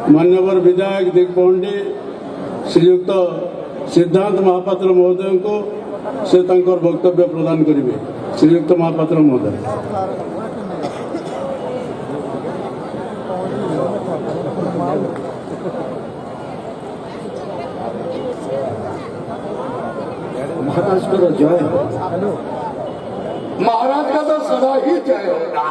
मान्यवर विधायक दिग्पहंडी श्रीयुक्त सिद्धांत महापात्र महोदय को से वक्तव्य प्रदान करेंगे। श्रीयुक्त महापात्र महोदय। महाराज का जय हो। महाराज का तो सदा ही जय होगा।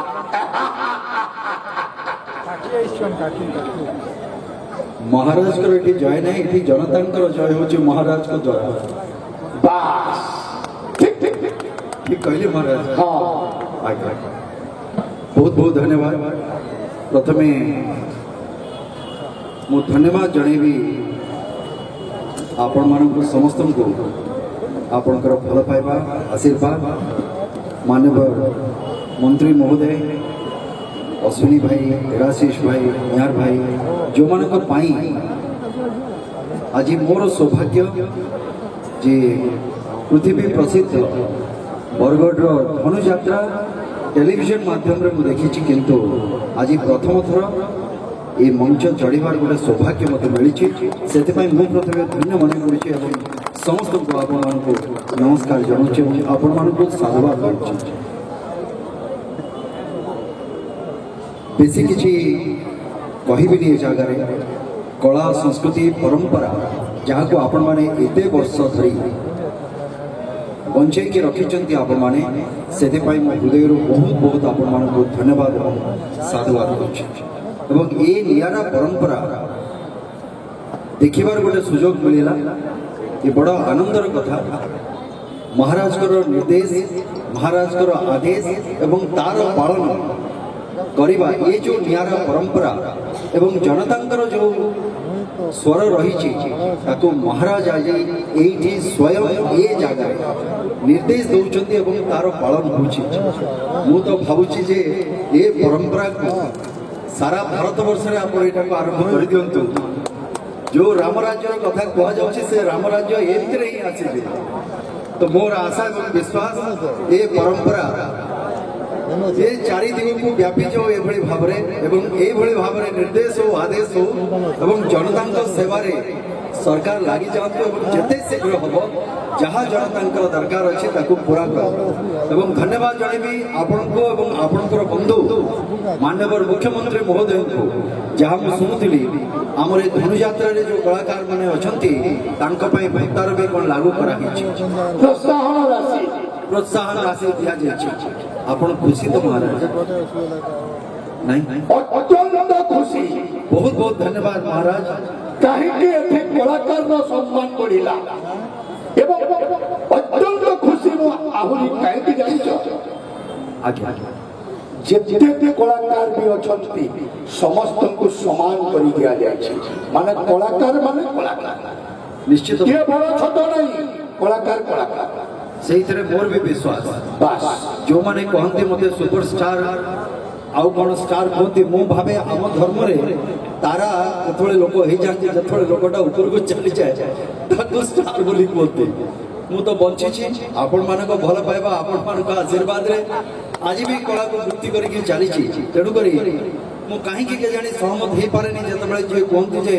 महाराज का ये जय नहीं, ये जनता जय हो। महाराज को जय बस ठीक कहले महाराज। हाँ बहुत बहुत धन्यवाद। प्रथमे मु धन्यवाद जनइबी आपण मानक समस्त को आपणकर भल पाइबा आशीर्वाद। माननीय मंत्री महोदय अश्विनी भाई, देराशीष भाई, निहार भाई जो मानक आज मोर सौभाग्य जे पृथ्वी प्रसिद्ध बरगढ़ धनुयात्रा टेलीविजन माध्यम रे देखी, किंतु आज प्रथम थर ये मंच चढ़ार गोटे सौभाग्य मत मिली। से प्रथम धन्य मन कर समस्त को आप नमस्कार जनाऊँ, आपण को साधुवाद करुँ। बेसी किसी कहबी जगार कला संस्कृति परंपरा जहाँ को आपण मैंने एते वर्ष धरी बंचेक रखिंट आपण मैंने से मो हृदय बहुत बहुत आपण को धन्यवाद और साधुवाद करुँ। ये नियारा परंपरा देखिबार गोटे सुजोग मिलला, ये बड़ा आनंदर कथा। महाराज निर्देश, महाराज आदेश एवं तार पालन करिबा ये जो नियारा परंपरा एवं जनतांकर जो स्वर रही महाराज आज ये स्वयं ये जगह निर्देश दौरान एवं तार पालन हो। तो भावुची जे ये परंपरा को सारा भारत वर्ष में आप आरंभ कर दिंतु। जो रामराज्य कथा कह से रामराज्य एमती ही आसी। तो मोर आशा और विश्वास ये परंपरा ये चारि दिन को व्यापी जाओ ये भाव में निर्देश हो आदेश हो एवं जनता सेवा सरकार लगी जातु जिते शीघ्र हम जहाँ जनता दरकार अच्छे पूरा कर। धन्यवाद जनइबी आपण को एवं आपणकर बंधु माननीय मुख्यमंत्री महोदय को जहाँ मुझे शुणुली आमर धनुयात्रा जो कलाकार मैंने अच्छा भत्तार भी कौन लागू कर प्रोत्साहन राशि दिया जाए। आपण खुशी तो महाराज नहीं अत्यंत खुशी। बहुत बहुत धन्यवाद महाराज। कहीं कलाकार सम्मान बढ़ला अत्यंत खुशी आहरी कहीं जान जिते कलाकार भी अच्छा समस्त को समान कर दिया जाए। माने कलाकार माने कलाकार निश्चित बड़ छोट नहीं कलाकार कलाकार से मोर भी विश्वास बस जो माने कहते मत सुपरस्टार आउ कौन स्टार कहते मु भावे आम धर्म रे तारा जो लोक हो जाते जो लोकटा ऊपर को चली जाए स्टार बोली कहते। मु तो बंची आपण मान भल पाइबा आपण मान आशीर्वाद रे आज भी कला को वृत्ति करके चली। तेणुक मु कहीं जानी सहमत हो पारे जो कहते जे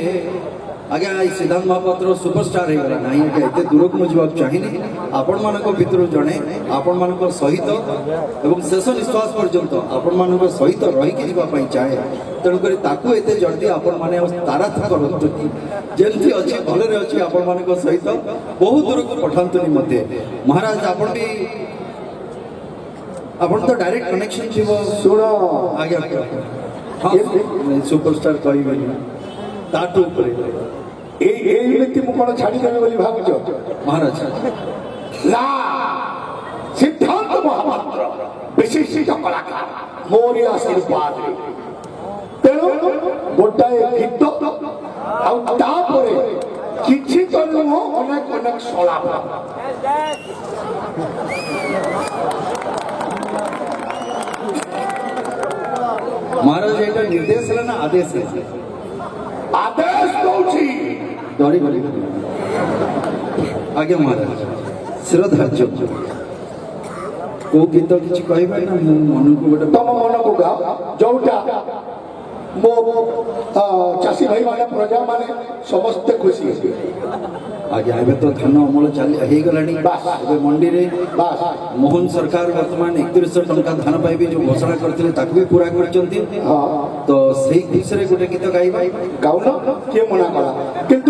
आज्ञा सिद्धांत महापात्र सुपरस्टार हो गला ना एत दूर को मुझे चाहिए। आपण मान भितर जड़े आपण मान सहित एवं शेष निश्वास पर्यंत आपण मान सहित रहीकि जावाई चाहे। तेणुक एत जल्दी आपण मैंने ताराथ करतु जमी अच्छी भलरे अच्छी आपण मान सहित बहुत दूर को पठातुनि मते। महाराज आपण भी आपण तो डायरेक्ट कनेक्शन थी शुण आज्ञा हाँ सुपरस्टार कह ताटू कौन छाड़देवी भावुच महाराज ना सिद्धांत महापात्र विशिष्ट कलाकार मोरी आशीर्वाद तेणु गोटाए गीत किसी तो नुह अनेक अनेक सलाप महाराज एक निर्देश है ना आदेश है आदेश दौड़ी गली आज्ञा महाराज शिरोधार्य को गीत किसी कह ना मन को गोटे तम मन को गाओ जोटा मो ଚାଷୀ ଭାଇ ମାନେ ପ୍ରଜା ମାନେ ସମସ୍ତେ ଖୁସି ହେବେ। ଆଜ୍ଞା ଏବେ ତ ଧାନ ଅମଳ ହେଇଗଲାଣି। ଏବେ ମଣ୍ଡିରେ ବାସ୍ ମୋହନ ସରକାର ବର୍ତ୍ତମାନ 3100 ଟଙ୍କା ଧାନ ପାଇବେ ଯୋଉ ଘୋଷଣା କରିଥିଲେ ତାକୁ ବି ପୁରା କରିଛନ୍ତି। ହଁ ତ ସେଇ ଖୁସିରେ ଗୋଟେ ଗୀତ ଗାଇବା। ଗାଉନ କିଏ ମନା କଲା କିନ୍ତୁ